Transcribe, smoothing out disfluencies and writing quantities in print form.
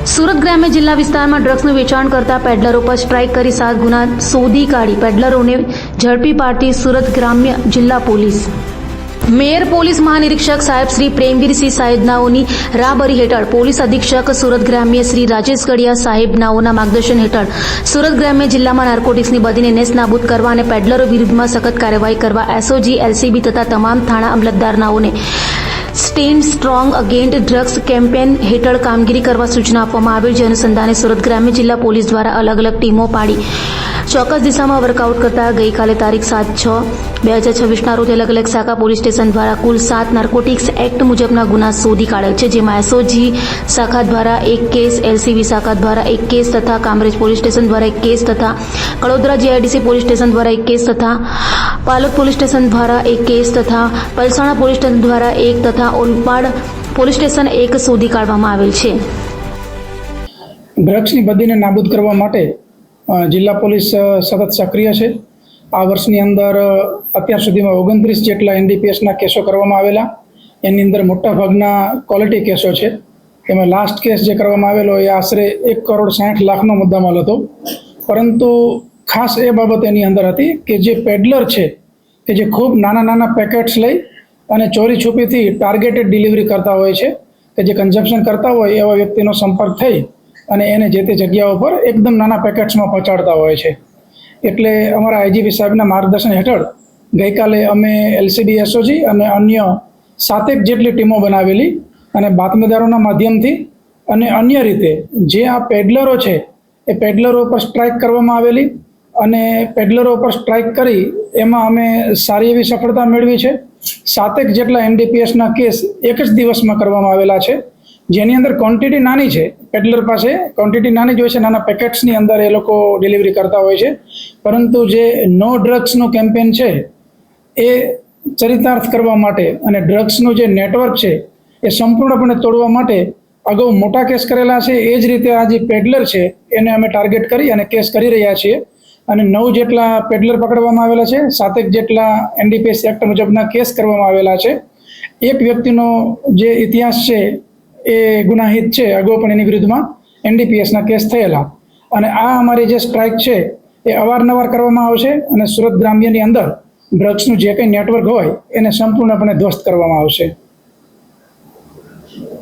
સુરત ગ્રામ્ય જિલ્લા વિસ્તારમાં ડ્રગ્સનું વેચાણ કરતા પેડલરો પર સ્ટ્રાઇક કરી 7 ગુના શોધી કાઢી પેડલરોને ઝડપી પાડતી સુરત ગ્રામ્ય જિલ્લા પોલીસ। મેયર પોલીસ મહાનિરીક્ષક સાહેબ શ્રી પ્રેમવીરસિંહ સાહેબનાઓની રાહબરી હેઠળ પોલીસ અધિક્ષક સુરત ગ્રામ્ય શ્રી રાજેશ ગડિયા સાહેબનાઓના માર્ગદર્શન હેઠળ સુરત ગ્રામ્ય જિલ્લામાં નાર્કોટિક્સની બદીને નેસ્ત નાબૂદ કરવા અને પેડલરો વિરુદ્ધમાં સખત કાર્યવાહી કરવા એસઓજી એલસીબી તથા તમામ થાણા અમલદારનાઓને stand strong against drugs campaign હેઠળ કામગીરી કરવા સૂચના આપવામાં આવેલ। જે અનુસંધાને સુરત ગ્રામ્ય જિલ્લા પોલીસ દ્વારા અલગ અલગ ટીમો પાડી ચોક્કસ દિશામાં વર્કઆઉટ કરતા ગઈકાલે તારીખ 7/6/2026ના રોજ અલગ અલગ શાખા પોલીસ સ્ટેશન દ્વારા કુલ 7 નાર્કોટિક્સ એક્ટ મુજબના ગુના શોધી કાઢેલ છે, જેમાં એસઓજી શાખા દ્વારા 1 કેસ, એલસીબી શાખા દ્વારા 1 કેસ તથા કામરેજ પોલીસ સ્ટેશન દ્વારા 1 કેસ તથા કડોદરા જીઆઈડીસી પોલીસ સ્ટેશન દ્વારા 1 કેસ તથા પાલોદ પોલીસ સ્ટેશન દ્વારા 1 કેસ તથા પલસાણા પોલીસ સ્ટેશન દ્વારા 1 તથા ઓલપાડ પોલીસ સ્ટેશન 1 શોધી કાઢવામાં આવેલ છે। ડ્રગ્સની બદીને નાબૂદ કરવા માટે જિલ્લા પોલીસ સતત સક્રિય છે। આ વર્ષની અંદર અત્યાર સુધીમાં 29 જેટલા એનડીપીએસના કેસો કરવામાં આવેલા, એની અંદર મોટાભાગના ક્વોલિટી કેસો છે। એમાં લાસ્ટ કેસ જે કરવામાં આવેલો એ આશરે 1,60,00,000નો મુદ્દામાલ હતો, પરંતુ ખાસ એ બાબત એની અંદર હતી કે જે પેડલર છે કે જે ખૂબ નાના નાના પેકેટ્સ લઈ અને ચોરી છુપીથી ટાર્ગેટેડ ડિલિવરી કરતા હોય છે, કે જે કન્ઝમ્પશન કરતા હોય એવા વ્યક્તિનો સંપર્ક થઈ અને એને જે તે જગ્યાઓ પર એકદમ નાના પેકેટ્સમાં પહોંચાડતા હોય છે। એટલે અમારા આઈજીપી સાહેબના માર્ગદર્શન હેઠળ ગઈકાલે અમે એલસીબી એસઓજી અને અન્ય 7 જેટલી ટીમો બનાવેલી અને બાતમીદારોના માધ્યમથી અને અન્ય રીતે જે આ પેડલરો છે એ પેડલરો પર સ્ટ્રાઇક કરવામાં આવેલી અને પેડલરો પર સ્ટ્રાઇક કરી એમાં અમે સારી એવી સફળતા મેળવી છે। 7 જેટલા એનડીપીએસના કેસ એક જ દિવસમાં કરવામાં આવેલા છે, જેની અંદર ક્વોન્ટિટી નાની છે। પેડલર પાસે ક્વોન્ટિટી નાની જ હોય છે, નાના પેકેટ્સની અંદર એ લોકો ડિલિવરી કરતા હોય છે, પરંતુ જે નો ડ્રગ્સનું કેમ્પેન છે એ ચરિતાર્થ કરવા માટે અને ડ્રગ્સનું જે નેટવર્ક છે એ સંપૂર્ણપણે તોડવા માટે અગાઉ મોટા કેસ કરેલા છે। એ જ રીતે આ જે પેડલર છે એને અમે ટાર્ગેટ કરી અને કેસ કરી રહ્યા છીએ અને 9 જેટલા પેડલર પકડવામાં આવેલા છે, 7 જેટલા એનડીપીએસ એક્ટ મુજબના કેસ કરવામાં આવેલા છે। એક વ્યક્તિનો જે ઇતિહાસ છે એ ગુનાહિત છે, અગાઉ પણ એની વિરુદ્ધમાં એનડીપીએસના કેસ થયેલા, અને આ અમારી જે સ્ટ્રાઇક છે એ અવારનવાર કરવામાં આવશે અને સુરત ગ્રામ્યની અંદર ડ્રગ્સનું જે કંઈ નેટવર્ક હોય એને સંપૂર્ણપણે ધ્વસ્ત કરવામાં આવશે।